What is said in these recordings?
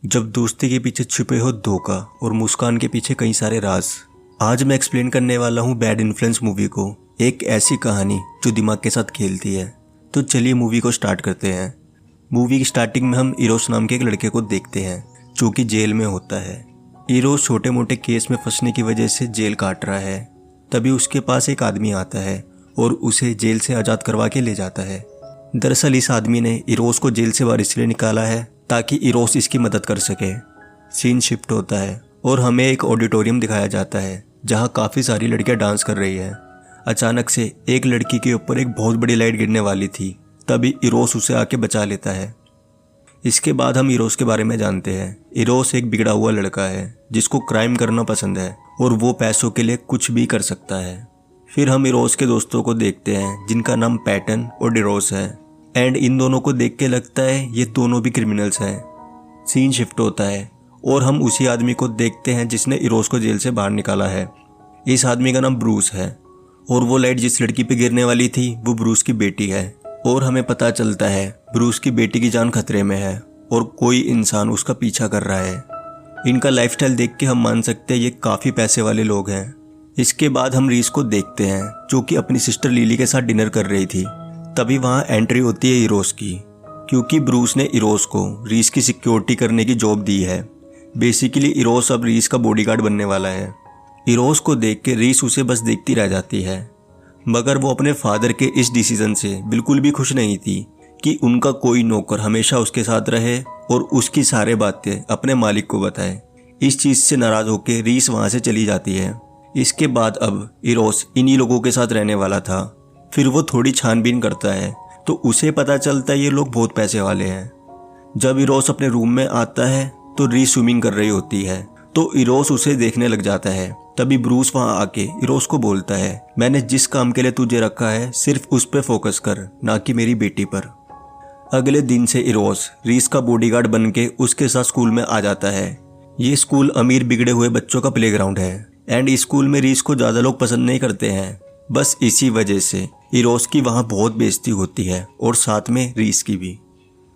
जब दोस्ती के पीछे छुपे हो धोखा और मुस्कान के पीछे कई सारे राज। आज मैं एक्सप्लेन करने वाला हूँ बैड इन्फ्लुएंस मूवी को, एक ऐसी कहानी जो दिमाग के साथ खेलती है। तो चलिए मूवी को स्टार्ट करते हैं। मूवी की स्टार्टिंग में हम इरोस नाम के एक लड़के को देखते हैं जो कि जेल में होता है। इरोस छोटे मोटे केस में फंसने की वजह से जेल काट रहा है। तभी उसके पास एक आदमी आता है और उसे जेल से आज़ाद करवा के ले जाता है। दरअसल इस आदमी ने इरोस को जेल से बाहर इसलिए निकाला है ताकि इरोस इसकी मदद कर सके। सीन शिफ्ट होता है और हमें एक ऑडिटोरियम दिखाया जाता है जहां काफ़ी सारी लड़कियां डांस कर रही हैं। अचानक से एक लड़की के ऊपर एक बहुत बड़ी लाइट गिरने वाली थी, तभी इरोस उसे आके बचा लेता है। इसके बाद हम इरोस के बारे में जानते हैं। इरोस एक बिगड़ा हुआ लड़का है जिसको क्राइम करना पसंद है और वो पैसों के लिए कुछ भी कर सकता है। फिर हम इरोस के दोस्तों को देखते हैं जिनका नाम पैटन और डिरोस है। एंड इन दोनों को देख के लगता है ये दोनों भी क्रिमिनल्स हैं। सीन शिफ्ट होता है और हम उसी आदमी को देखते हैं जिसने इरोस को जेल से बाहर निकाला है। इस आदमी का नाम ब्रूस है और वो लाइट जिस लड़की पे गिरने वाली थी वो ब्रूस की बेटी है। और हमें पता चलता है ब्रूस की बेटी की जान खतरे में है और कोई इंसान उसका पीछा कर रहा है। इनका लाइफस्टाइल देख के हम मान सकते हैं ये काफ़ी पैसे वाले लोग हैं। इसके बाद हम रीस को देखते हैं जो कि अपनी सिस्टर लिली के साथ डिनर कर रही थी। तभी वहाँ एंट्री होती है इरोस की, क्योंकि ब्रूस ने इरोस को रीस की सिक्योरिटी करने की जॉब दी है। बेसिकली इरोस अब रीस का बॉडीगार्ड बनने वाला है। इरोस को देख के रीस उसे बस देखती रह जाती है, मगर वो अपने फादर के इस डिसीजन से बिल्कुल भी खुश नहीं थी कि उनका कोई नौकर हमेशा उसके साथ रहे और उसकी सारे बातें अपने मालिक को बताए। इस चीज़ से नाराज़ होकर रीस वहाँ से चली जाती है। इसके बाद अब इरोस इन्हीं लोगों के साथ रहने वाला था। फिर वो थोड़ी छानबीन करता है तो उसे पता चलता है ये लोग बहुत पैसे वाले हैं। जब इरोस अपने रूम में आता है तो रीस स्विमिंग कर रही होती है तो इरोस उसे देखने लग जाता है। तभी ब्रूस वहाँ आके इरोस को बोलता है, मैंने जिस काम के लिए तुझे रखा है सिर्फ उस पर फोकस कर, ना कि मेरी बेटी पर। अगले दिन से इरोस रीस का बॉडीगार्ड बन के उसके साथ स्कूल में आ जाता है। ये स्कूल अमीर बिगड़े हुए बच्चों का प्लेग्राउंड है एंड इस स्कूल में रीस को ज़्यादा लोग पसंद नहीं करते हैं। बस इसी वजह से इरोस की वहाँ बहुत बेइज्जती होती है और साथ में रीस की भी।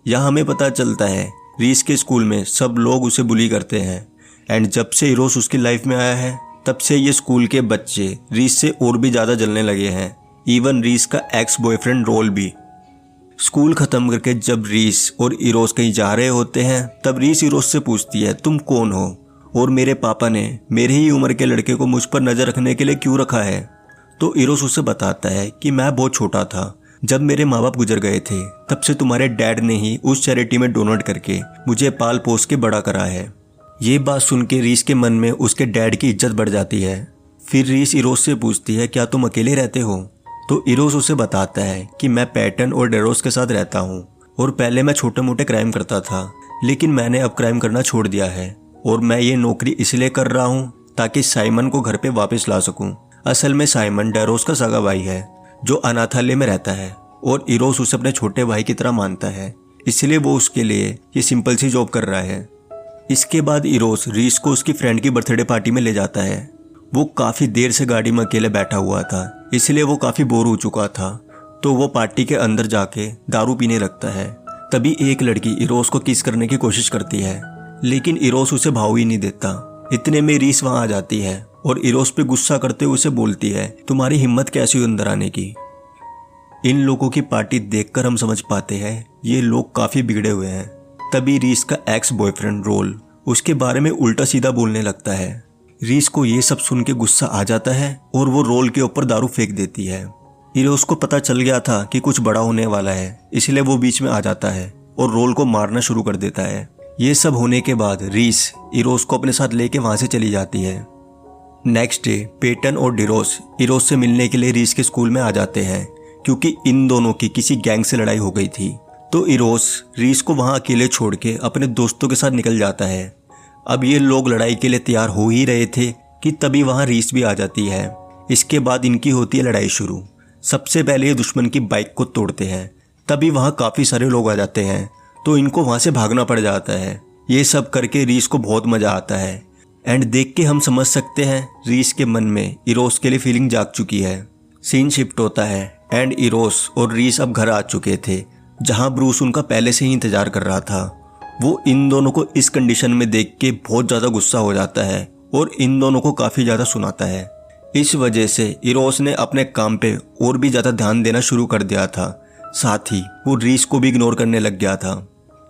यहाँ हमें पता चलता है रीस के स्कूल में सब लोग उसे बुली करते हैं एंड जब से इरोस उसकी लाइफ में आया है तब से ये स्कूल के बच्चे रीस से और भी ज़्यादा जलने लगे हैं। इवन रीस का एक्स बॉयफ्रेंड रोल भी। स्कूल ख़त्म करके जब रीस और इरोस कहीं जा रहे होते हैं तब रीस इरोस से पूछती है, तुम कौन हो और मेरे पापा ने मेरे ही उम्र के लड़के को मुझ पर नज़र रखने के लिए क्यों रखा है। तो इरोस उसे बताता है कि मैं बहुत छोटा था जब मेरे माँ बाप गुजर गए थे, तब से तुम्हारे डैड ने ही उस चैरिटी में डोनेट करके मुझे पाल पोस के बड़ा करा है। ये बात सुन के रीस के मन में उसके डैड की इज्जत बढ़ जाती है। फिर रीस इरोस से पूछती है, क्या तुम अकेले रहते हो। तो इरोस उसे बताता है कि मैं पैटन और डेरोस के साथ रहता हूँ और पहले मैं छोटे मोटे क्राइम करता था, लेकिन मैंने अब क्राइम करना छोड़ दिया है और मैं ये नौकरी इसलिए कर रहा हूँ ताकि साइमन को घर पे वापस ला सकूँ। असल में साइमन डेरोस का सगा भाई है जो अनाथालय में रहता है और इरोस उसे अपने छोटे भाई की तरह मानता है, इसलिए वो उसके लिए ये सिंपल सी जॉब कर रहा है। इसके बाद इरोस रीस को उसकी फ्रेंड की बर्थडे पार्टी में ले जाता है। वो काफ़ी देर से गाड़ी में अकेले बैठा हुआ था, इसलिए वो काफ़ी बोर हो चुका था। तो वो पार्टी के अंदर जाके दारू पीने लगता है। तभी एक लड़की इरोस को किस करने की कोशिश करती है, लेकिन इरोस उसे भाव ही नहीं देता। इतने में रीस वहाँ आ जाती है और इरोस पे गुस्सा करते हुए उसे बोलती है, तुम्हारी हिम्मत कैसी हुई अंदर आने की। इन लोगों की पार्टी देखकर हम समझ पाते हैं ये लोग काफ़ी बिगड़े हुए हैं। तभी रीस का एक्स बॉयफ्रेंड रोल उसके बारे में उल्टा सीधा बोलने लगता है। रीस को ये सब सुन के गुस्सा आ जाता है और वो रोल के ऊपर दारू फेंक देती है। इरोस को पता चल गया था कि कुछ बड़ा होने वाला है, इसलिए वो बीच में आ जाता है और रोल को मारना शुरू कर देता है। ये सब होने के बाद रीस इरोस को अपने साथ लेके वहाँ से चली जाती है। नेक्स्ट डे पेटन और डिरोस इरोस से मिलने के लिए रीस के स्कूल में आ जाते हैं, क्योंकि इन दोनों की किसी गैंग से लड़ाई हो गई थी। तो इरोस रीस को वहाँ अकेले छोड़ के अपने दोस्तों के साथ निकल जाता है। अब ये लोग लड़ाई के लिए तैयार हो ही रहे थे कि तभी वहाँ रीस भी आ जाती है। इसके बाद इनकी होती है लड़ाई शुरू। सबसे पहले ये दुश्मन की बाइक को तोड़ते हैं। तभी वहाँ काफ़ी सारे लोग आ जाते हैं तो इनको वहाँ से भागना पड़ जाता है। ये सब करके रीस को बहुत मज़ा आता है एंड देख के हम समझ सकते हैं रीस के मन में इरोस के लिए फीलिंग जाग चुकी है। सीन शिफ्ट होता है एंड इरोस और रीस अब घर आ चुके थे, जहाँ ब्रूस उनका पहले से ही इंतज़ार कर रहा था। वो इन दोनों को इस कंडीशन में देख के बहुत ज़्यादा गुस्सा हो जाता है और इन दोनों को काफ़ी ज़्यादा सुनाता है। इस वजह से इरोस ने अपने काम पे और भी ज़्यादा ध्यान देना शुरू कर दिया था, साथ ही वो रीस को भी इग्नोर करने लग गया था।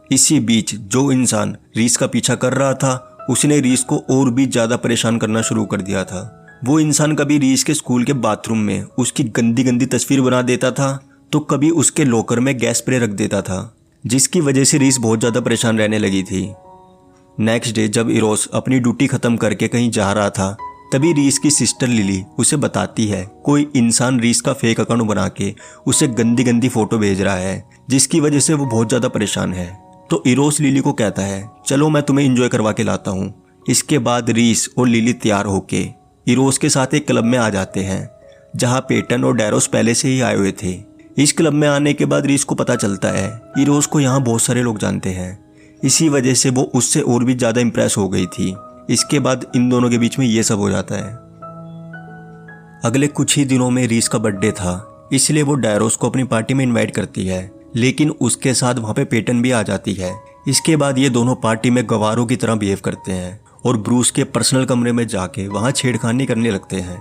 इसी बीच जो इंसान रीस का पीछा कर रहा था उसने रीस को और भी ज़्यादा परेशान करना शुरू कर दिया था। वो इंसान कभी रीस के स्कूल के बाथरूम में उसकी गंदी गंदी तस्वीर बना देता था तो कभी उसके लॉकर में गैस स्प्रे रख देता था, जिसकी वजह से रीस बहुत ज़्यादा परेशान रहने लगी थी। नेक्स्ट डे जब इरोस अपनी ड्यूटी ख़त्म करके कहीं जा रहा था तभी रीस की सिस्टर लिली उसे बताती है कोई इंसान रीस का फेक अकाउंट बना के उसे गंदी गंदी फ़ोटो भेज रहा है, जिसकी वजह से वो बहुत ज़्यादा परेशान है। तो इरोस लिली को कहता है चलो मैं तुम्हें एंजॉय करवा के लाता हूँ। इसके बाद रीस और लिली तैयार होके इरोस के साथ एक क्लब में आ जाते हैं जहाँ पेटन और डैरोस पहले से ही आए हुए थे। इस क्लब में आने के बाद रीस को पता चलता है इरोस को यहाँ बहुत सारे लोग जानते हैं, इसी वजह से वो उससे और भी ज़्यादा इम्प्रेस हो गई थी। इसके बाद इन दोनों के बीच में ये सब हो जाता है। अगले कुछ ही दिनों में रीस का बर्थडे था, इसलिए वो डैरोस को अपनी पार्टी में इनवाइट करती है, लेकिन उसके साथ वहाँ पे पेटन भी आ जाती है। इसके बाद ये दोनों पार्टी में गवारों की तरह बिहेव करते हैं और ब्रूस के पर्सनल कमरे में जाके वहाँ छेड़खानी करने लगते हैं।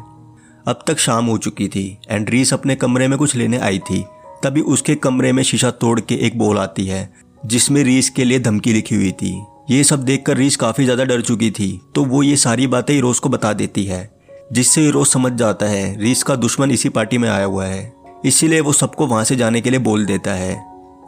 अब तक शाम हो चुकी थी एंड रीस अपने कमरे में कुछ लेने आई थी, तभी उसके कमरे में शीशा तोड़ के एक बॉल आती है जिसमें रीस के लिए धमकी लिखी हुई थी। ये सब देखकर रीस काफ़ी ज़्यादा डर चुकी थी, तो वो ये सारी बातें इरोस को बता देती है, जिससे इरोस समझ जाता है रीस का दुश्मन इसी पार्टी में आया हुआ है, इसीलिए वो सबको वहाँ से जाने के लिए बोल देता है।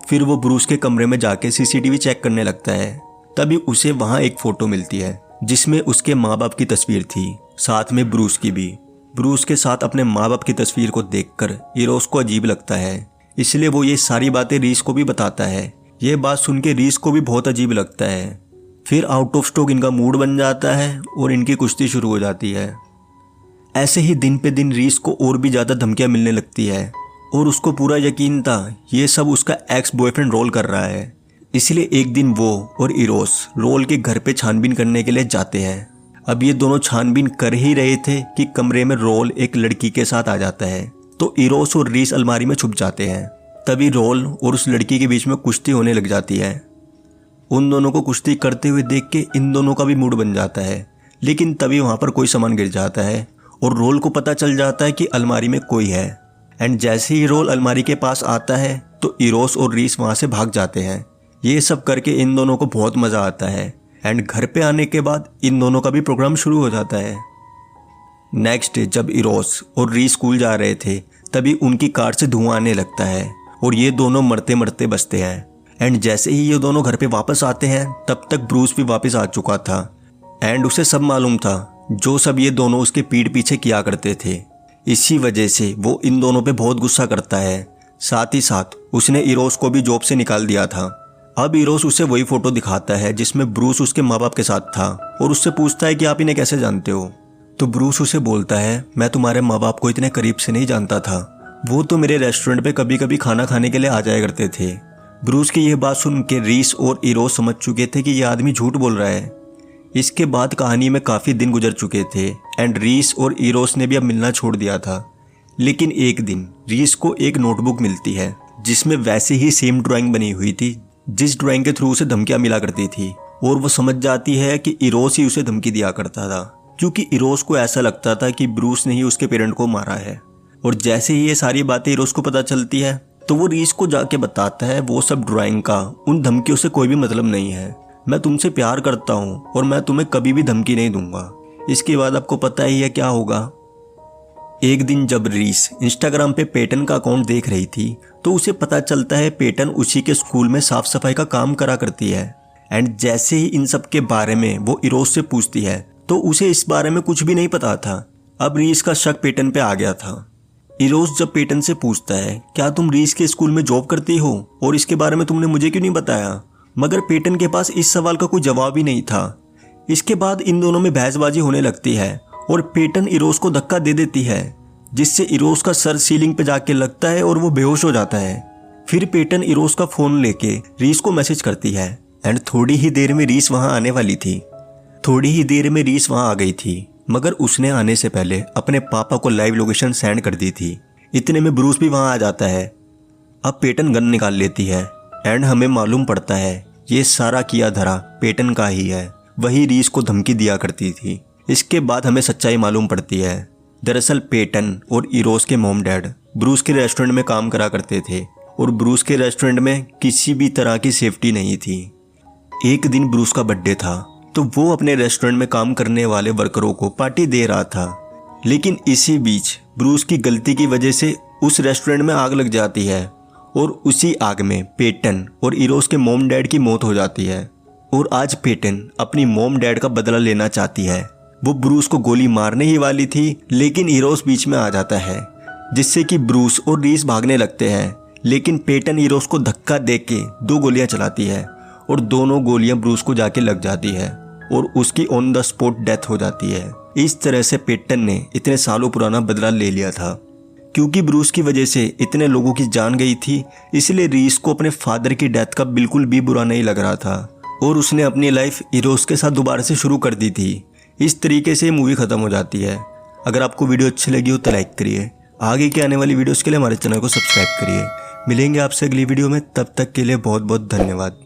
फिर वो ब्रूस के कमरे में जाके सीसीटीवी चेक करने लगता है, तभी उसे वहाँ एक फ़ोटो मिलती है जिसमें उसके माँ बाप की तस्वीर थी, साथ में ब्रूस की भी। ब्रूस के साथ अपने माँ बाप की तस्वीर को देखकर इरोस को अजीब लगता है, इसलिए वो ये सारी बातें रीस को भी बताता है। ये बात सुन के रीस को भी बहुत अजीब लगता है। फिर आउट ऑफ स्टॉक इनका मूड बन जाता है और इनकी कुश्ती शुरू हो जाती है। ऐसे ही दिन पे दिन रीस को और भी ज़्यादा धमकियाँ मिलने लगती है और उसको पूरा यकीन था ये सब उसका एक्स बॉयफ्रेंड रोल कर रहा है। इसलिए एक दिन वो और इरोस रोल के घर पे छानबीन करने के लिए जाते हैं। अब ये दोनों छानबीन कर ही रहे थे कि कमरे में रोल एक लड़की के साथ आ जाता है, तो इरोस और रीस अलमारी में छुप जाते हैं। तभी रोल और उस लड़की के बीच में कुश्ती होने लग जाती है। उन दोनों को कुश्ती करते हुए देख के इन दोनों का भी मूड बन जाता है, लेकिन तभी वहाँ पर कोई सामान गिर जाता है और रोल को पता चल जाता है कि अलमारी में कोई है। एंड जैसे ही रोल अलमारी के पास आता है तो इरोस और रीस वहाँ से भाग जाते हैं। ये सब करके इन दोनों को बहुत मज़ा आता है एंड घर पे आने के बाद इन दोनों का भी प्रोग्राम शुरू हो जाता है। नेक्स्ट डे जब इरोस और रीस स्कूल जा रहे थे तभी उनकी कार से धुआं आने लगता है और ये दोनों मरते मरते बचते हैं। एंड जैसे ही ये दोनों घर पे वापस आते हैं तब तक ब्रूस भी वापस आ चुका था एंड उसे सब मालूम था जो सब ये दोनों उसके पीठ पीछे किया करते थे। इसी वजह से वो इन दोनों पे बहुत गुस्सा करता है। साथ ही साथ उसने इरोस को भी जॉब से निकाल दिया था। अब इरोस उसे वही फोटो दिखाता है जिसमें ब्रूस उसके माँ बाप के साथ था और उससे पूछता है कि आप इन्हें कैसे जानते हो। तो ब्रूस उसे बोलता है मैं तुम्हारे माँ बाप को इतने करीब से नहीं जानता था, वो तो मेरे रेस्टोरेंट पे कभी कभी खाना खाने के लिए आ जाया करते थे। ब्रूस की यह बात सुन के रीस और इरोस समझ चुके थे कि यह आदमी झूठ बोल रहा है। इसके बाद कहानी में काफ़ी दिन गुजर चुके थे एंड रीस और इरोस ने भी अब मिलना छोड़ दिया था। लेकिन एक दिन रीस को एक नोटबुक मिलती है जिसमें वैसे ही सेम ड्राइंग बनी हुई थी जिस ड्राइंग के थ्रू उसे धमकियाँ मिला करती थी, और वो समझ जाती है कि इरोस ही उसे धमकी दिया करता था, क्योंकि इरोस को ऐसा लगता था कि ब्रूस ने ही उसके पेरेंट को मारा है। और जैसे ही ये सारी बातें इरोस को पता चलती है तो वो रीस को जाके बताता है वो सब ड्राइंग का उन धमकियों से कोई भी मतलब नहीं है, मैं तुमसे प्यार करता हूँ और मैं तुम्हें कभी भी धमकी नहीं दूंगा। इसके बाद आपको पता ही है क्या होगा। एक दिन जब रीस इंस्टाग्राम पे पेटन का अकाउंट देख रही थी तो उसे पता चलता है पेटन उसी के स्कूल में साफ सफाई का काम करा करती है। एंड जैसे ही इन सब के बारे में वो इरोस से पूछती है तो उसे इस बारे में कुछ भी नहीं पता था। अब रीस का शक पेटन पे आ गया था। इरोस जब पेटन से पूछता है क्या तुम रीस के स्कूल में जॉब करती हो और इसके बारे में तुमने मुझे क्यों नहीं बताया, मगर पेटन के पास इस सवाल का कोई जवाब ही नहीं था। इसके बाद इन दोनों में बहसबाजी होने लगती है और पेटन इरोस को धक्का दे देती है जिससे इरोस का सर सीलिंग पे जाके लगता है और वो बेहोश हो जाता है। फिर पेटन इरोस का फ़ोन लेके रीस को मैसेज करती है एंड थोड़ी ही देर में रीस वहाँ आने वाली थी। थोड़ी ही देर में रीस वहाँ आ गई थी, मगर उसने आने से पहले अपने पापा को लाइव लोकेशन सेंड कर दी थी। इतने में ब्रूस भी वहाँ आ जाता है। अब पेटन गन निकाल लेती है एंड हमें मालूम पड़ता है ये सारा किया धरा पेटन का ही है, वही रीस को धमकी दिया करती थी। इसके बाद हमें सच्चाई मालूम पड़ती है। दरअसल पेटन और इरोस के मॉम डैड ब्रूस के रेस्टोरेंट में काम करा करते थे और ब्रूस के रेस्टोरेंट में किसी भी तरह की सेफ्टी नहीं थी। एक दिन ब्रूस का बर्थडे था तो वो अपने रेस्टोरेंट में काम करने वाले वर्करों को पार्टी दे रहा था, लेकिन इसी बीच ब्रूस की गलती की वजह से उस रेस्टोरेंट में आग लग जाती है और उसी आग में पेटन और इरोस के मॉम डैड की मौत हो जाती है। और आज पेटन अपनी मॉम डैड का बदला लेना चाहती है। वो ब्रूस को गोली मारने ही वाली थी, लेकिन इरोस बीच में आ जाता है, जिससे कि ब्रूस और रीस भागने लगते हैं। लेकिन पेटन इरोस को धक्का देके 2 गोलियां चलाती है और दोनों गोलियां ब्रूस को जाके लग जाती है और उसकी ऑन द स्पॉट डेथ हो जाती है। इस तरह से पेटन ने इतने सालों पुराना बदला ले लिया था। क्योंकि ब्रूस की वजह से इतने लोगों की जान गई थी, इसलिए रीस को अपने फादर की डेथ का बिल्कुल भी बुरा नहीं लग रहा था और उसने अपनी लाइफ इरोस के साथ दोबारा से शुरू कर दी थी। इस तरीके से मूवी ख़त्म हो जाती है। अगर आपको वीडियो अच्छी लगी हो तो लाइक करिए। आगे की आने वाली वीडियोस के लिए हमारे चैनल को सब्सक्राइब करिए। मिलेंगे आपसे अगली वीडियो में, तब तक के लिए बहुत बहुत धन्यवाद।